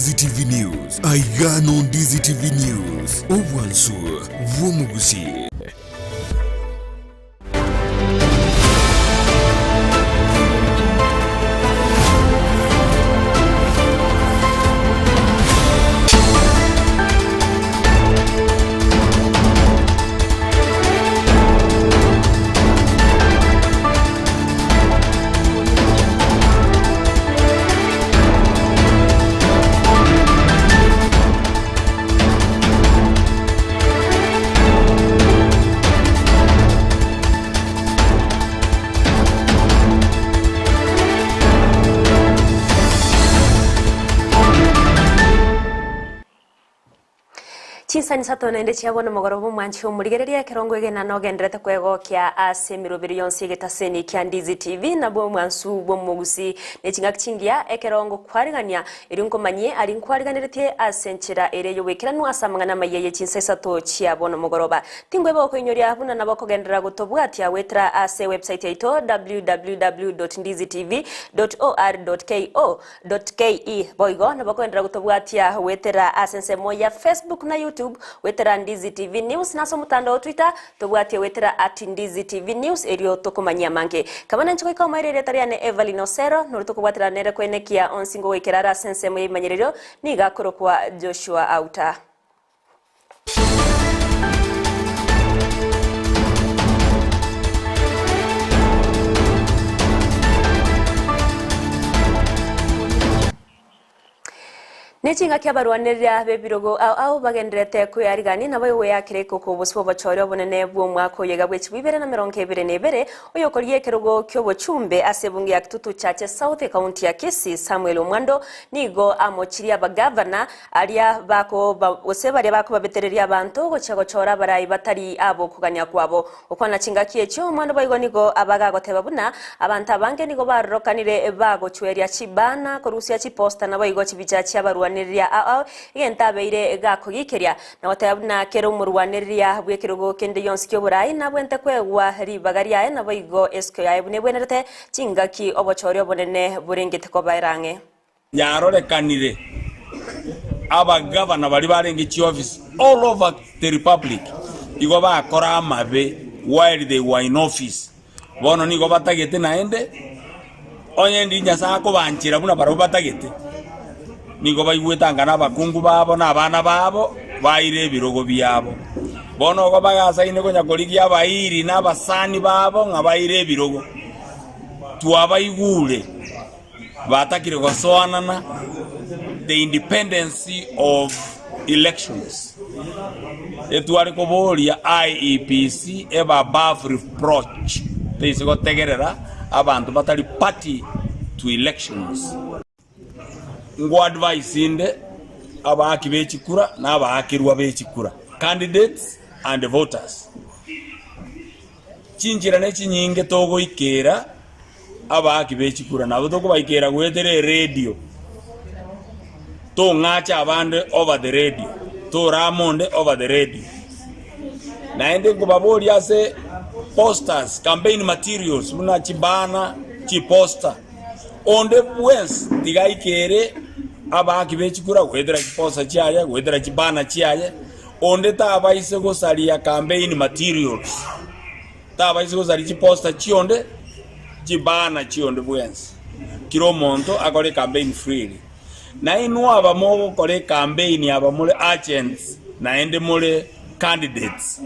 Ndizi TV News. Aigano Ndizi TV News. Obwansu Vumugusi. Chinsa Isato nende chiabona mogorobo mwanchi umurigereria kirongo igena no gendrete kwego kya ase mirobiri yonsi getaseni kya Ndizi TV na bo mwansu bo mugusi ne chingakingia ekerongo kwarigania irinko manye ari kwariganiretie asenchira ereyo wekiranu asamangana Amayia Chinsa Isato chiabona mogoroba tingwe boko inyoria buna nabo kogendera gutobwatia wetra ase website yaito www.ndizitv.or.ke boigo nabo kogendera gutobwatia wetra asense moya Facebook na YouTube wetera Ndizi TV News naso mutandao Twitter tobwatie wetera @Ndizi TV News erio tokomanya manke kamana nchiko ikoma ire retariane Everline no tokobwatira nere kwenekia onsingo wekerara sense mu imanyerero ni gakoro kwa Joshua Auta. Nechinga kya barwanirira bebirogo au bagendrete kuyarigani nabo yowe yakireko ko bosbo bachore obonene bwo mwako yega bwe chibibere na 22 oyo koliye kerogo kyo bochumbe asebungi ya kitutu chache South County ya Kisi Samuel Omwando nigo amochiria bagavana aria bako osebare bako babetereria abantu gochagochora barayi batari abo kuganya kwabo okwana chingakie cyo Omwando bayigo nigo abaga goteba buna abantu abange nigo barokanire bago chweria chibana korusia chiposta nabo yigo chibichachi abarwanirira igentabeire gakogikiria na watabuna kero murwanirira bwekirogo kende yonsikyo burayi nabwente kwegwa ribagaria na boigo esko yae bune bwenerete chingaki obochore obonene burengete ko bairange yarorekanire aba governor bari barenge chi office all over the republic igo bakora amabe while they were in office bono nigo batagete naende onye ndinya sako banchira buna baro batagete nigo bayigwetangana abakungu babo n'abana babo bayire birogo byabo bono go bagasaine ko nyakoligia abayiri n'abasani babo ngabayire birogo tuabayigule batakire gosoanana the independence of elections etwari ko bolia IEPC eba above reproach tesigo tegerera abantu batali party to elections ngo advice inde abaki bechikura na abakirwa bechikura candidates and voters chinjira ne chinyinge togo ikera abaki bechikura nabo togo baikera gwetere radio to ngacha abande over the radio to ramonde over the radio naende kubaboli ase posters campaign materials muna chibana chi poster onde pues digaikere abaki bechikura gwedera chiposa chiaya gwedera chibana chiaya onde tabaise gosalia campaign materials tabaise gosalia chiposta chionde chibana chionde bwensi kiro monto akole campaign freely na inu abamo kole campaign abamule agents naende mule candidates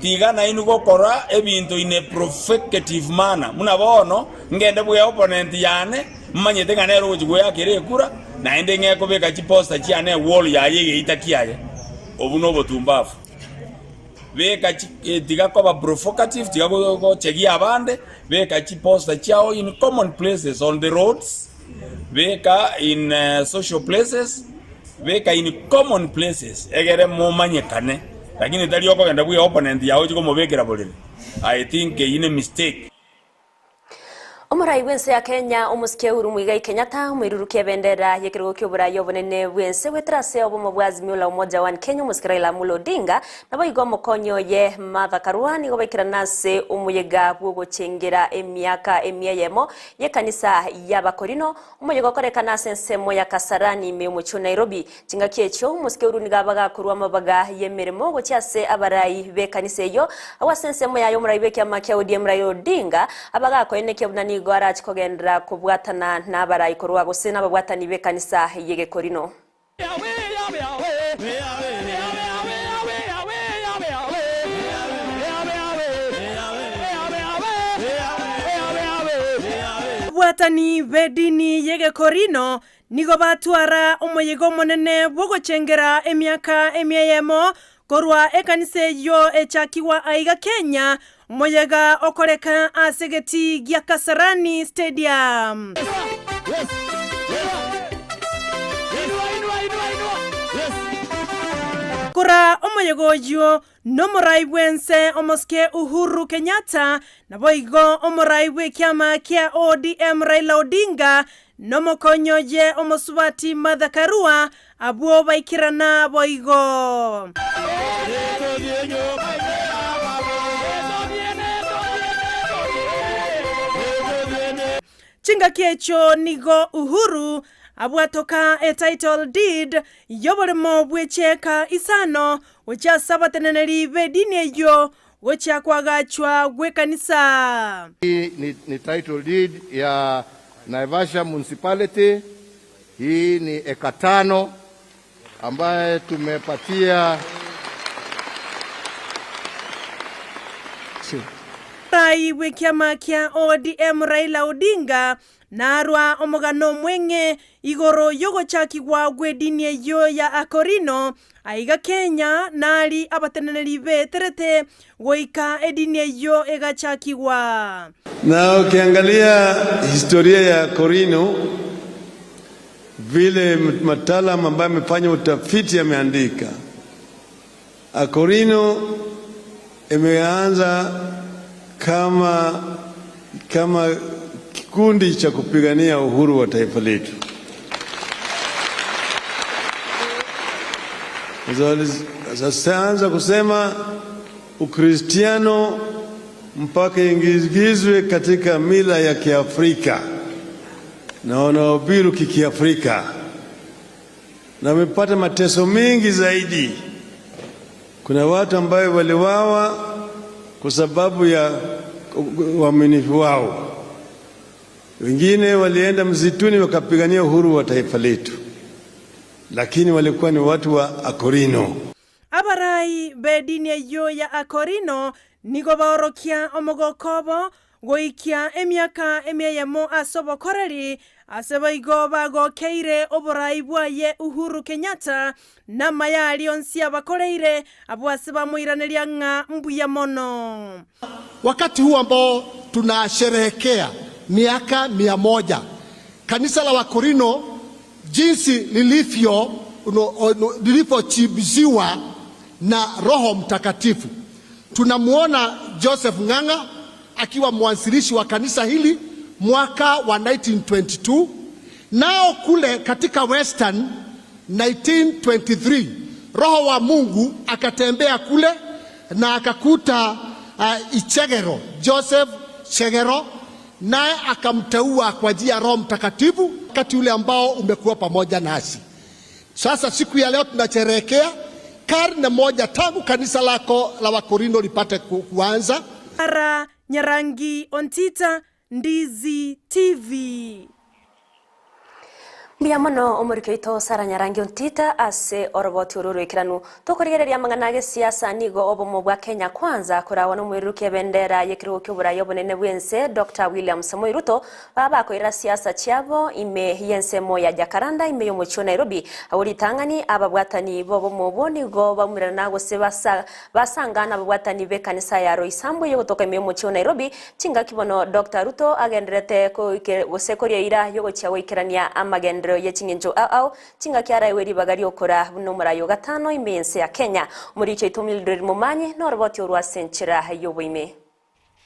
tiga na inu gokora ebintu in a provocative manner muna bono ngende bwe opponent yane mmanyete nganero gujwe yakire kura naende ngeko beka chiposta chiane wall yaye itakiaye obuno botumbafu beka tiga ko provocative tiga go chegi abande beka chiposta chao in common places on the roads beka in social places beka in common places egere mo manyekane lakini tali yoko genda bwe opponent yawe chiko mobekera bolele I think in a mistake Omurai wense ya Kenya omusike urumuiga Kenyatta umwirurukia bendera yekirugo ky'oburayi obunene bwense wetrase obomo bwazimio la umoja wa Kenya umusikira ila Mulo Odinga nabo igomo konyo ye Martha Karua nigo baikira nase umuyega bw'ogochengera emyaka emyeyemo ye kanisa y'abakorino umuyega okoreka nase nsemo ya Kasarani me umucho Nairobi kinga kyekyo umusike uruniga bagakurwa amabaga yemeremo gocyase abarayi be kanisa yo awasensemo yayo murayi be kyamaka ODM Raila Odinga abaga koyeneke bunani gwara chikogendera kubwatana n'abarayi korwa gose n'ababwatani be kanisa yege korino bwatani bedini yege korino nigo batwara umuyego monene bwogochengera emyaka emyeyemo korwa ekanise yo echakiwa aiga Kenya moyega okoreka asegeti gya Kasarani Stadium. Kura omoyego yo nomorai bwense omoske Uhuru Kenyatta naboigo omorai bwe kyama kya ODM Raila Odinga nomokonyo ye omosubati Martha Karua abwo baikirana boigo. Chinga kyecho nigo Uhuru abwatoka a title deed yoboremo bwecheka isano wecha sabateneneri bedini yo wecha kwagachwa gwekanisa. Hii ni title deed ya Naivasha municipality. Hii ni eka 5 ambaye tumepatia Rai wekiama kia ODM Raila Odinga narwa omogano mwenge igoro yogo chaki wa gwedini yo ya akorino aiga Kenya nali abateneneri beterete goika edini yo ega chaki wa. Na ukiangalia historia ya Korino vile mataalamu ambaye amefanya utafiti ameandika Korino imeanza kama kikundi cha kupigania uhuru wa taifa letu. Sasa anza kusema Ukristiano mpaka ingizwe katika mila ya Kiafrika na wanaobiru kiafrika na wamepata mateso mengi zaidi. Kuna watu ambao waliwawa kwa sababu ya uaminifu wao. Wengine walienda msituni wakapigania uhuru wa taifa letu, lakini walikuwa ni watu wa Akorino. Abarai bedini yo ya Akorino nigo baorokia omogokobo goikia emyaka emyeyemo asobokoreri asebaigo bago keire oborai bwaye Uhuru Kenyatta na mayali onsi abakoreire abwaseba muiraneria nga mbuya mono. Wakati huu ambao tunasherehekea miaka 100 kanisa la Wakorino jinsi lilivyochibiziwa na Roho Mtakatifu, tunamuona Joseph Ng'ang'a akiwa mwanzilishi wa kanisa hili mwaka wa 1922, nao kule katika Western 1923 Roho wa Mungu akatembea kule na akakuta Ichegero, Joseph Chegero, naye akamteua kwa njia ya Roho Mtakatifu wakati ule ambao umekuwa pamoja nasi. Sasa siku ya leo tunasherehekea karne 1 tangu kanisa lako la Wakorino lipate kuanza. Nyarangi Ontita, Ndizi TV. Biamono omurike ito Sara Nyarangi Ontita ase oroboti ururu ikiranu tokorigereria manganage siasa nigo obomo bwa Kenya kwanza kurawa no mwiruke bendera yekirugo ky'oburayi obunene bwense Dr. William Samoei Ruto baba koira siasa cyabo ime yensemo ya Jakaranda ime yo mucho Nairobi awuri tangani ababwatani bobo muboni go bamurana gose basangana ababwatani be kanisa ya Roysambu yo gutoka ime yo mucho Nairobi cinga kibono Dr. Ruto agenderete ko gose koria ira yo gochawe ikirania amagendero yechingenjo au cinga kyara eweri bagari okora no murayo 5 imense ya Kenya muri cyo itumildre mumanye no roboti orwa senchira yoboime.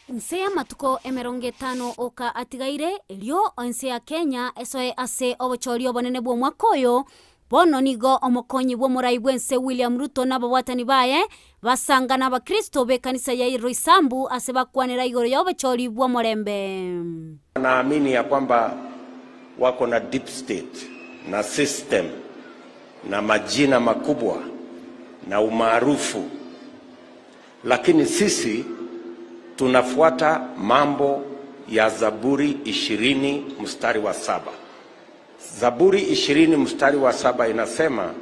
Nsea matuko emeronge 5 oka atigaire elio onse ya Kenya esoe ase obochorio bonene bwo mwakoyo bono nigo omokonyi bwo murai bwense William Ruto n'abawatani baye basangana abakristo be kanisa ya Roysambu ase bakwanira igoro ya obochori bwo morembe. Naamini ya kwamba wako na deep state na system na majina makubwa na umaarufu, lakini sisi tunafuata mambo ya Zaburi 20 mstari wa 7. Zaburi 20 mstari wa 7 inasema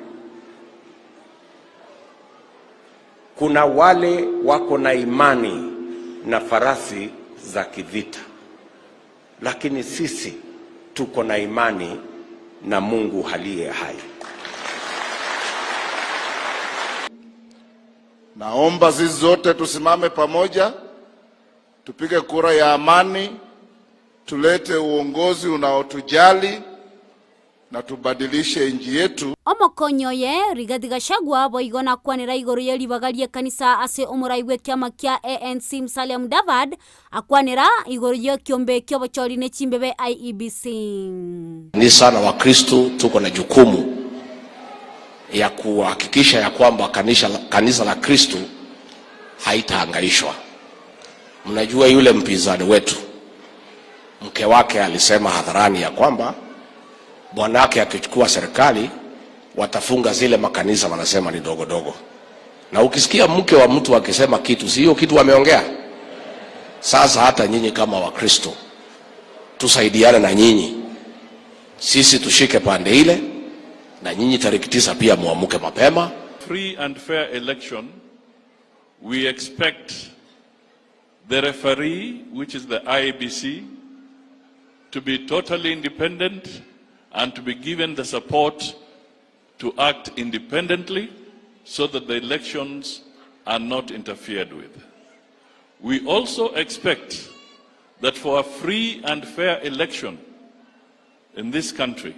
kuna wale wako na imani na farasi za kivita, lakini sisi tuko na imani na Mungu aliye hai. Naomba sisi zote tusimame pamoja, tupige kura ya amani, tulete uongozi unaotujali na tubadilishe nchi yetu. Omokonyo ye Rigathi Gachagua boigona kwanira igoro ye libagarie kanisa ase omurai bwe kiama kia ANC Musalia Mudavadi akwanira igoro ye kiombe kyobochori ne chimbebe IEBC. Ni sana wa Kristo tuko na jukumu ya kuhakikisha ya kwamba kanisa la Kristo haitahangaishwa. Mnajua yule mpinzani wetu, mke wake alisema hadharani ya kwamba bwana wake akichukua serikali watafunga zile makanisa wanasema ni dogo dogo. Na ukisikia mke wa mtu akisema kitu, si hiyo kitu ameongea. Sasa hata nyinyi kama wa Kristo tusaidiane na nyinyi. Sisi tushike pande ile na nyinyi tariki 9 pia muamuke mapema. Free and fair election, we expect the referee, which is the IEBC, to be totally independent and to be given the support to act independently so that the elections are not interfered with. We also expect that for a free and fair election in this country,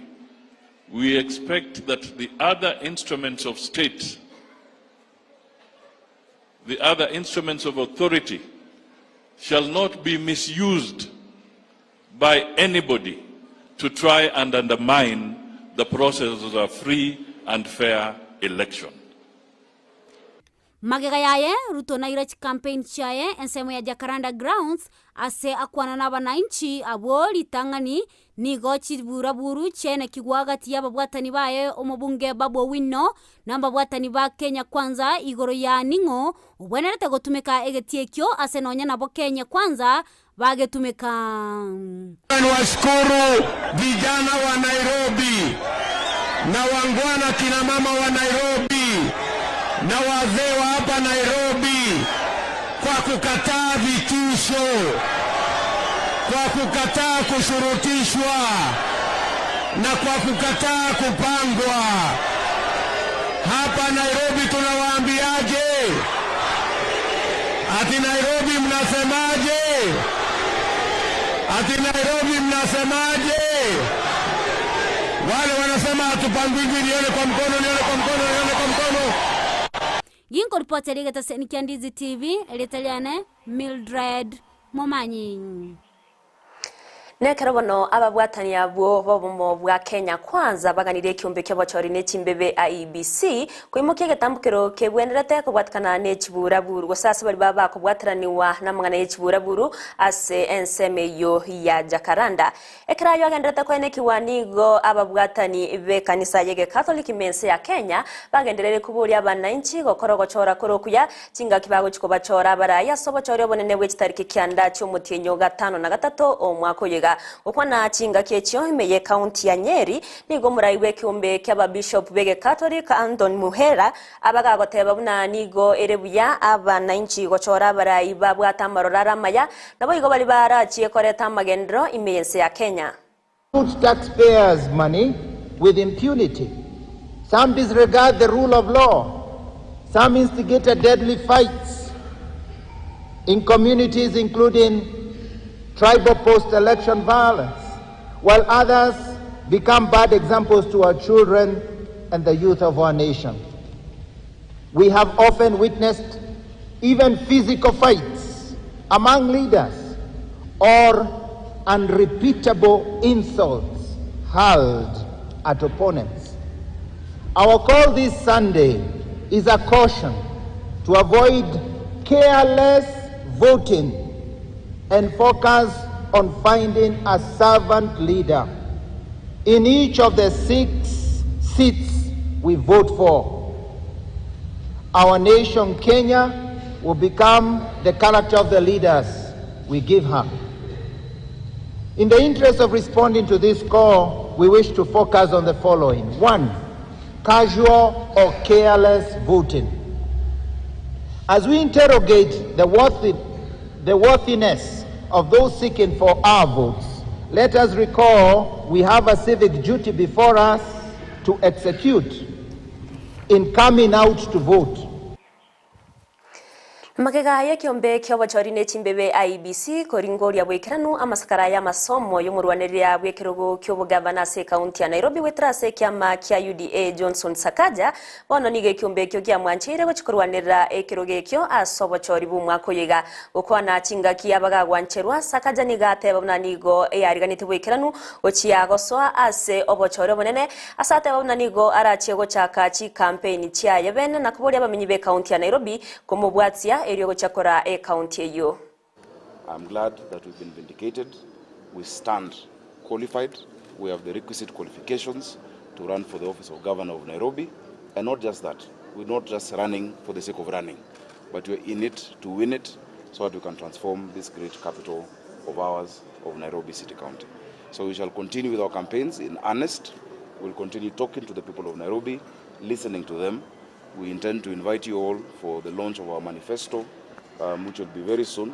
we expect that the other instruments of state, the other instruments of authority, shall not be misused by anybody to try and undermine the process of a free and fair election. Magega yaye Ruto na Irach campaign chaye ensemo ya Jacaranda Grounds ase akwana na bananchi aboli tangani nigo chiburaburu chene kigwagati ya babwatani baye omubunge Babu Wino na babwatani ba Kenya Kwanza igoro ya ningo ubwenerete gotumeka egetiekyo ase nonya nabo Kenya Kwanza bagetumeka. Niwashukuru vijana wa Nairobi na wangwana kina mama wa Nairobi na wazee wa hapa Nairobi kwa kukataa vitisho, kwa kukataa kushurutishwa na kwa kukataa kupangwa. Hapa Nairobi tunawaambiaje? Ati Nairobi mnasemaje? Ati Nairobi mnasemaje? Wale wanasema hatupangwi, nione kwa mkono, nione kwa mkono, nione kwa mkono. Ginko ripoti ya Seniki Ndizi TV, elitaliane Mildred Momanyi. Nekarabono ababwatani abo bobomo bwa Kenya Kwanza baganiriye kiumbe cy'abochori ne chimbebe IEBC kuimukiye gatambukiro kebwenerete kubwatkana ne chiburaburu gosasa bari baba kubwataraniwa na mangana y'chiburaburu ase ensemeyo ya Jacaranda ekarayo agenderete kwene kiwanigo ababwatani be kanisa yege Catholic mense ya Kenya bagenderere kuburi abananchi gokoro gochora korokuya kinga kibago chikobachora baraya sobochori obonene bwe chitariki kyanda cy'umutinyo 5 na 3 omwako yega ukwana chinga kyecho imeye county ya Nyeri nigo muraiwe kiumbe ky'aba bishop bege Catholic Anton Muhera abaga goteba buna nigo erebuya abananchi gochora barayi babwata marorara maya nabo igo bali barachiye koreta magendro imeyense ya Kenya. Taxpayers' money with impunity. Some disregard the rule of law. Some instigate deadly fights in communities including tribal post-election violence, while others become bad examples to our children and the youth of our nation. We have often witnessed even physical fights among leaders or unrepeatable insults hurled at opponents. Our call this Sunday is a caution to avoid careless voting and focus on finding a servant leader in each of the 6 seats we vote for. Our nation, Kenya, will become the character of the leaders we give her. In the interest of responding to this call, we wish to focus on the following. 1, casual or careless voting. As we interrogate the worthiness of those seeking for our votes, let us recall we have a civic duty before us to execute in coming out to vote. Magega ya kiombe kya wachorine chimbebe IBC koringoria bwekiranu amasakara ya masomo yomurwanirira bwekirogo kyo gavana se county ya Nairobi wetrase kyama kya UDA Johnson Sakaja bono nige kiombe kyo kya mwanchire gochikurwanirira ekiroge kyo asobachori bumwako yega ukwana chinga kya bagagwancherwa Sakaja nigate babnanigo eyariganite bwekiranu ochiagoswa ase obochoro bonene asate babnanigo arachego chaka chi campaign chia yebene nakubolia bamenyibe county ya Nairobi komubwatia I'm glad that we've been vindicated. We stand qualified. We have the requisite qualifications to run for the office of Governor of Nairobi. And not just that, we're not just running for the sake of running, but we're in it to win it so that we can transform this great capital of ours, of Nairobi City County. So we shall continue with our campaigns in earnest. We'll continue talking to the people of Nairobi, listening to them. We intend to invite you all for the launch of our manifesto, which will be very soon,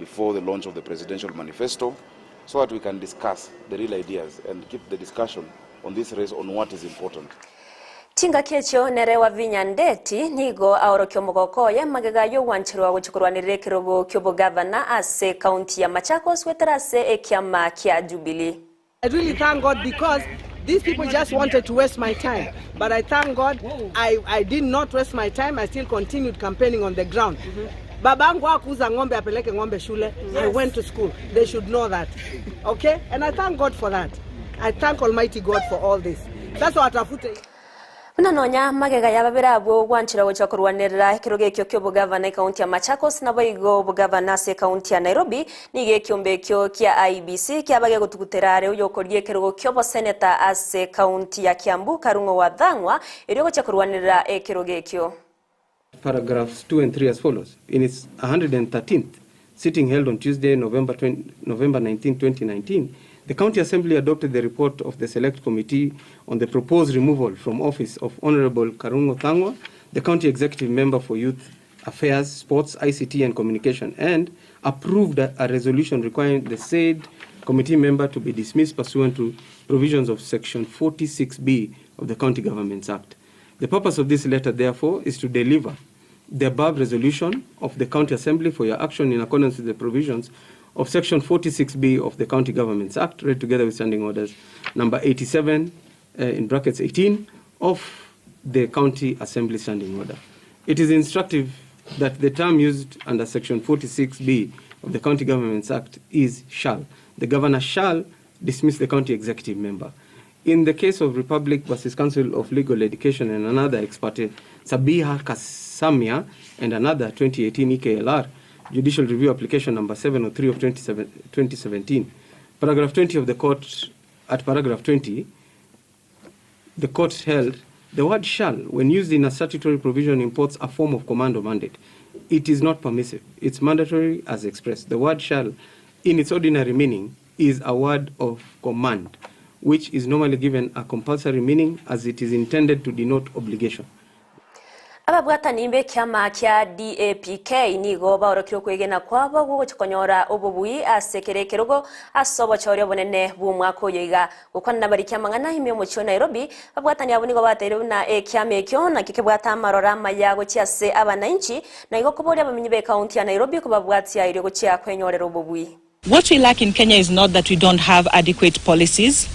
before the launch of the presidential manifesto, so that we can discuss the real ideas and keep the discussion on this race on what is important. Chinga kecho nerewa vinyandeti nigo aoro kyomogoko ya magagayo wanchirwa gochikurwanirire kirogo kyobo governor ase county ya Machakos weterase ekyama kya Jubilee. I really thank God because these people just wanted to waste my time. But I thank God I did not waste my time. I still continued campaigning on the ground. Babangu akuza ngombe apeleke ngombe shule. I went to school. They should know that. Okay? And I thank God for that. I thank Almighty God for all this. That's what atafute. Unanonya magega yababera bwo wanchira gocha kurwanirira kiroge kyo kyo bugavana county ya Machakos na bayigo bugavana se county ya Nairobi nige kyombe kyo kya IBC kyabage gutuguterare uyo koriye kirogo kyo bo senator ase county ya Kiambu Karungo wa Dhangwa iri gocha kurwanirira kiroge kyo. Paragraphs 2 and 3 as follows. In its 113th sitting held on Tuesday, November 19, 2019, the County Assembly adopted the report of the Select Committee on the proposed removal from office of Honorable Karungo Thangwa, the County Executive Member for Youth Affairs, Sports, ICT and Communication, and approved a resolution requiring the said committee member to be dismissed pursuant to provisions of Section 46B of the County Governments Act. The purpose of this letter, therefore, is to deliver the above resolution of the County Assembly for your action in accordance with the provisions of Section 46B of the County Governments Act, read together with Standing Orders number 87, in brackets 18, of the County Assembly Standing Order. It is instructive that the term used under Section 46B of the County Governments Act is shall. The Governor shall dismiss the County Executive Member. In the case of Republic versus Council of Legal Education and another ex parte, Sabiha Kasamia and another 2018 EKLR, Judicial Review Application number 703 of 2017. Paragraph 20 of the court, at paragraph 20, the court held, the word shall, when used in a statutory provision, imports a form of command or mandate. It is not permissive. It's mandatory as expressed. The word shall, in its ordinary meaning, is a word of command, which is normally given a compulsory meaning as it is intended to denote obligation. Ababwata nimbe kyama kya DAPK nigo baorokiro kwegena kwabo gukonyora obubui asekerekerogo asobo choryo bonene bumwako yiga gukwana bari kyamangana himye mu cyo Nairobi ababwata nyabo nigo batere na kyame kyo na kikebwata marora mayago cyase abananchi na igo kubolia bamenyibe county ya Nairobi kubabwati ya irigo cya kwenyorera obubui. What we lack in Kenya is not that we don't have adequate policies.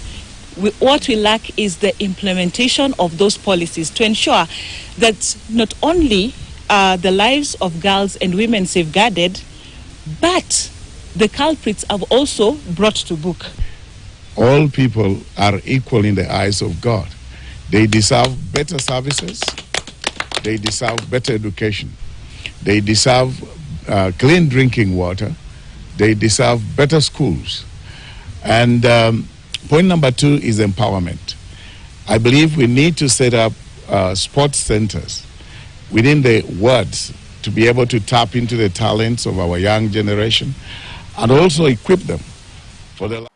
What we lack is the implementation of those policies to ensure that not only are the lives of girls and women safeguarded, but the culprits have also brought to book. All people are equal in the eyes of God. They deserve better services. They deserve better education. They deserve clean drinking water. They deserve better schools. And point number 2 is empowerment. I believe we need to set up sports centers within the wards to be able to tap into the talents of our young generation and also equip them for the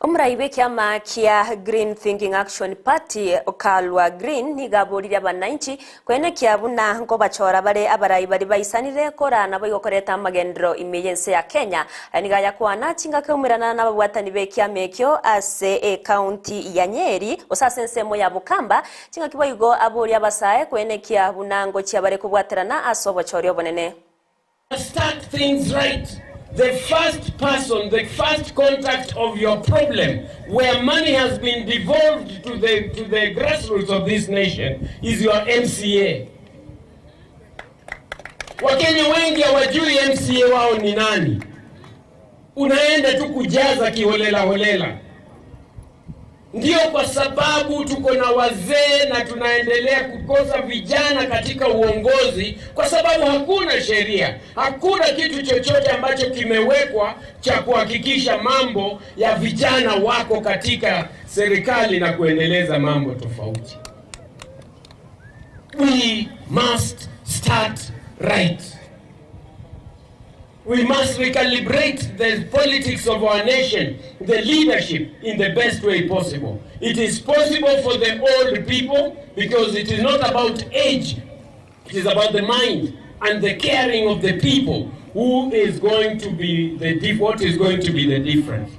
Umraibe kiama kia Green Thinking Action Party Okalwa Green nigaburira bananchi kwene kiabuna ngo bachora bare abarayi bari baisanire kora nabo yokoreta magendro emergency ya Kenya nigaya kwana chinga kemirana n'ababwatani be kiamekyo ase county ya Nyeri osasensemo ya Bukamba chinga kiboyigo aburi abasaye kwene kiabuna ngo kiabare kubwaterana asobo choryo bonene. Start things right. The first person, the first contact of your problem, where money has been devolved to the grassroots of this nation, is your MCA. Wakenya wengi hawajui MCA wao ni nani. Unaenda tu kujaza kiholela holela. Ndio kwa sababu tuko na wazee na tunaendelea kukosa vijana katika uongozi kwa sababu hakuna sheria, hakuna kitu chochote ambacho kimewekwa cha kuhakikisha mambo ya vijana wako katika serikali na kuendeleza mambo tofauti. We must start right. We must recalibrate the politics of our nation, the leadership, in the best way possible. It is possible for the old people because it is not about age. It is about the mind and the caring of the people who is going to be what is going to be the difference.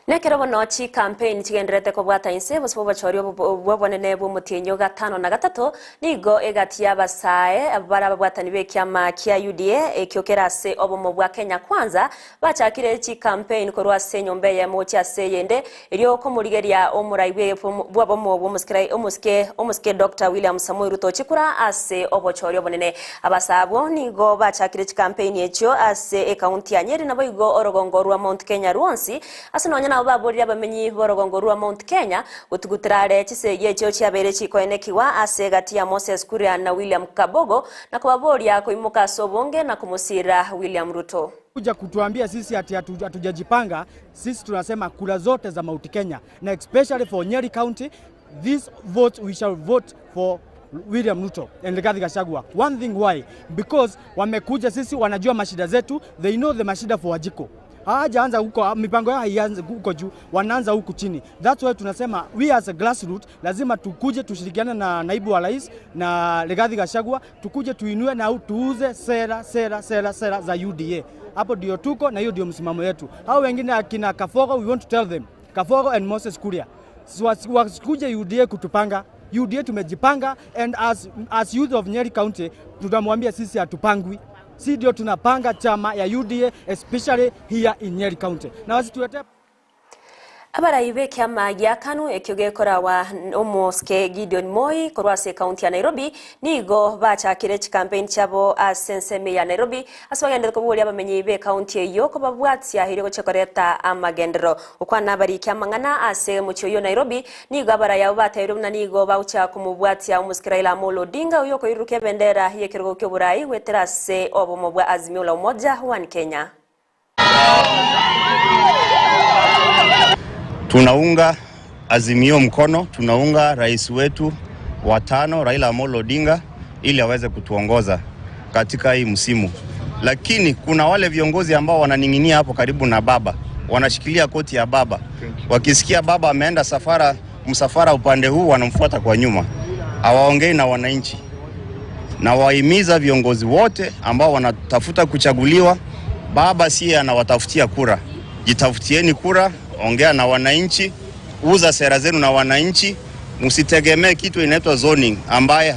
Nekero nochi campaign chigenderete ko bwata inse bosbo bachorio bobonene bo mutinyo gatano na gatatu nigo egatia basae bara bwatani be kyama kya UDA ekyokera se obomo bwa Kenya kwanza bachakire chi campaign ko rwase nyombe ya mochi aseyende eryo ko murigeria omuraibe bwobomo bomuskirai omuske Dr. William Samoei Ruto chikura ase obochorio bonene abasabo nigo bachakire chi campaign echo ase county ya Nyeri nabo igo orogongo rwa Mount Kenya Ruonsi asino na baborira bamenyi borogongo rwa Mount Kenya utugutrare chiseye cyo cyabere chikoenekiwa asegati ya Moses Kuria na William Kabogo na kubaboria koimuka sobonge na kumusira William Ruto kuja kutuambia sisi hatujajipanga. Sisi tunasema kura zote za Mount Kenya na especially for Nyeri County, this vote we shall vote for William Ruto and Rigathi Gachagua. One thing why? Because wamekuja sisi wanajua mashida zetu, they know the mashida for Wajiko. Hajaanza huko, mipango yao haianzi huko juu, wanaanza huku chini. That's why tunasema we as a grassroots lazima tukuje tushirikiane na naibu wa rais na Rigathi Gachagua, tukuje tuinue na tuuze sera za UDA. Hapo ndio tuko na hiyo ndio msimamo yetu. Hao wengine akina Kafogo, we want to tell them, Kafogo and Moses Kuria, wasikuje UDA kutupanga. UDA tumejipanga, and as youth of Nyeri County tutamwambia sisi hatupangwi. Si ndio tunapanga chama ya UDA especially here in Nyeri County. Na wasituete abarayibe kyama ya kanu ekyogekora wa omoske Gideon Moi korwase county ya Nairobi nigo bachakire chi campaign chabo asenseme ya Nairobi aswagende ko buri abamenyi be county yo ko babwatsi ahire ko chekoreta amagendero ukwana bari kyamangana ase mucyo yo Nairobi nigo abaraya batayiro na nigo baucha kumubwatsi ya umuskiraila Molo Odinga uyo ko iruke bendera hiye kirgo kyo burayi weterase obomo bwa Azimio la Umoja wa Kenya. Tunaunga Azimio mkono, tunaunga rais wetu wa 5 Raila Amolo Odinga ili aweze kutuongoza katika hii msimu. Lakini kuna wale viongozi ambao wananinginia hapo karibu na baba, wanashikilia koti ya baba. Wakisikia baba ameenda msafara upande huu wanamfuata kwa nyuma. Hawaongei na wananchi. Na wahimiza viongozi wote ambao wanatafuta kuchaguliwa, baba si anawatafutia kura. Jitafutieni kura, ongea na wananchi, uza sera zenu na wananchi, msitegemee kitu inaitwa zoning ambaye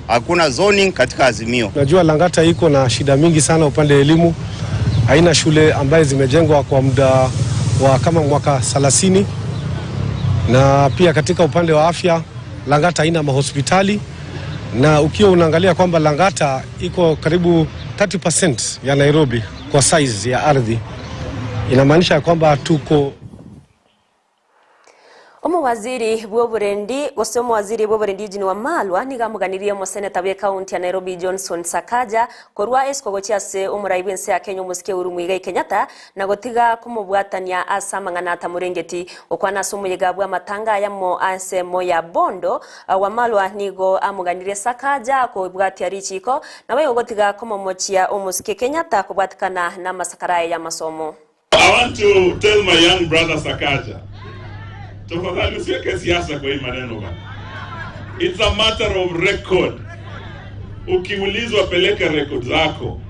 hakuna zoning katika Azimio. Najua Lang'ata iko na shida mingi sana upande wa elimu. Haina shule ambaye zimejengwa kwa muda wa kama mwaka 30, na pia katika upande wa afya Lang'ata haina mahospitali, na ukiwa unaangalia kwamba Lang'ata iko karibu 30% ya Nairobi kwa size ya ardhi, inamaanisha kwamba tuko Waziri bw'oburendi jini wa Malwa nigamuganirie mu seneta wa county ya Nairobi Johnson Sakaja korwa eskogo cyase umuraibu ense ya Kenya musike urumwiga Kenyatta na gotiga kumubwatania asamang'anata murengeti okwana sumuyiga bwa matanga ya mo ansemo ya Bondo wa Malwa nigo amuganirie Sakaja ko bwati richiko na we gotiga kumomochia umusike Kenyatta kubwatikana na masakaraye ya masomo. I want to tell my young brother Sakaja, tafadhali usiweke siasa kwa hii maneno bana. It's a matter of record. Ukiulizwa peleka record zako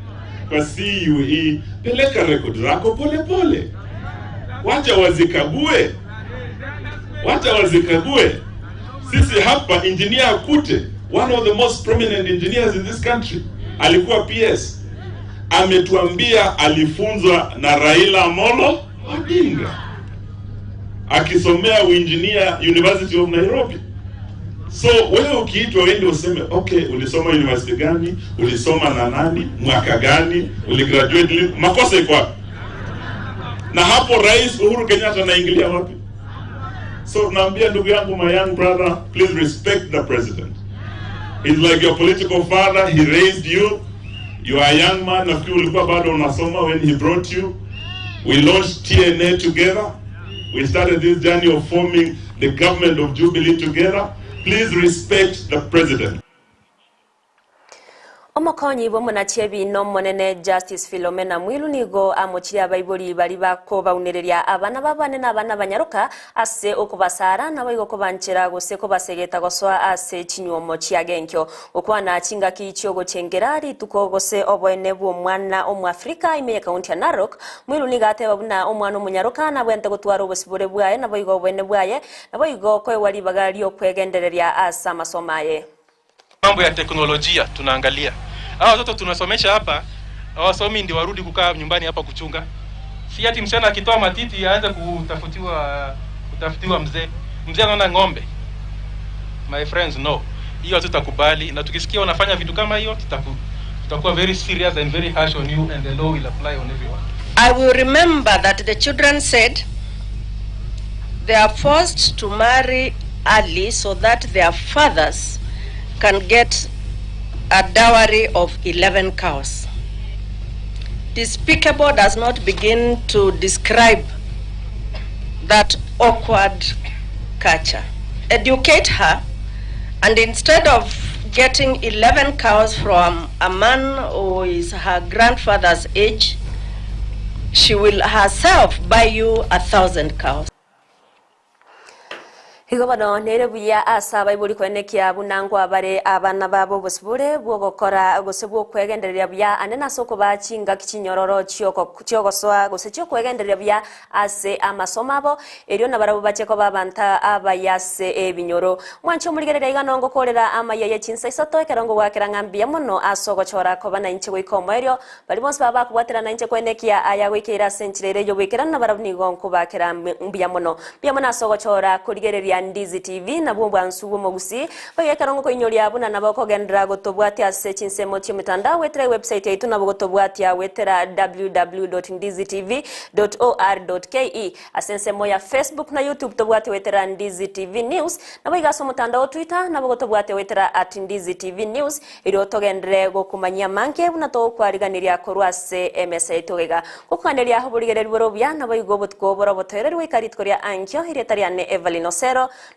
kwa CUE, peleka record zako pole pole. Wacha wazikague. Sisi hapa engineer Akute, one of the most prominent engineers in this country, alikuwa PS. Ametuambia alifunzwa na Raila Amolo Odinga, akisomea uengineer University of Nairobi. So wewe ukiitwa wende useme okay, ulisoma university gani, ulisoma na nani, mwaka gani, uligraduate, makosa iko wapi? Na hapo Rais Uhuru Kenyatta anaingilia wapi? So naambia ndugu yangu, my young brother, please respect the president. He's like your political father. He raised you. You are a young man. Nafikiri ulikuwa bado unasoma when he brought you. We launched TNA together. We started this journey of forming the government of Jubilee together. Please respect the president. Omokonyi bomunachebi no monene Justice Philomena Mwilu nigo amochiri abaibori bari bakobaunereria abana babane n'abana banyaruka ase okubasara na bayigo kobanchera gose kobasegeta goswa ase chinyuomo chiagenkyo okwana chinga kichyogo chengerari tukogose obwene bwo mwana omwafrika imeye county ya Narok. Mwilu nigate babuna omwana omunyaruka na bwente gotwara obosibore bwaye na bayigo obwene bwaye na bayigo ko wali bagari okwegendereria asa masomaye. Mambo ya teknolojia tunaangalia. Hao watoto tunasomesha hapa, hawasomi ndio warudi kukaa nyumbani hapa kuchunga. Si ati msichana akitoa matiti aanze kutafutiwa mzee. Mzee anaona ng'ombe. My friends, no. Hiyo tutakubali, na tukisikia wanafanya vitu kama hiyo tutakuwa very serious and very harsh on you, and the law will apply on everyone. I will remember that the children said they are forced to marry early so that their fathers can get a dowry of 11 cows. Despicable does not begin to describe that awkward culture. Educate her, and instead of getting 11 cows from a man who is her grandfather's age, she will herself buy you 1,000 cows. Higobano nerebuya asa baibuli kwenekia bunangwa bare abana babo bosibure bwo gukora gosebwo kwegendereria bya anena soko bachinga kichinyororo cyogoswa gosechyo kwegendereria bya ase amasomabo eryo nabarabo bacheko babanta abayase ebinyoro mwancho muligerera iganongo kolera Amayia Chinsa Isato ekerongo wakera ngambia mono asogochora kobana inche goikomo eryo bali bonse baba kubwatira na inche kwenekia aya gwikira senchirere yo gwikira nabarabo nigonko bakera mbia mono asogochora kuligereria Ndizi TV na bumbu ansubu mogusi bagekarongo ko inyori abuna nabako gendra gotobwati ase chinsemo chimitandao wetra website yaitu nabogotobwati ya wetera www.ndizitv.or.ke asensemo ya Facebook na YouTube tobwati wetera Ndizi TV News nabayigaso mutandao Twitter nabogotobwati wetera @ndizitv news iro togendre gokumanya manke buna to kwariganiria korwase MSA togega kukandelia hobuligereri borobya nabayigo botko botererwe karitkoria ankyo hiretariane Everline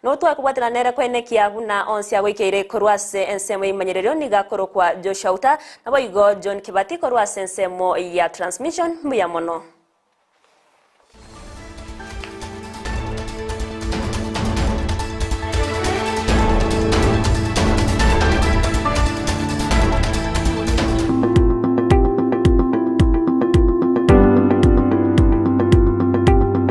no tu akubwatira nere kwenekia buna onsi agwikeire korwase ensemo imanyerero nigakoro kwa Auta na bayigo John Kibati korwase ensemo ya transmission muyamono.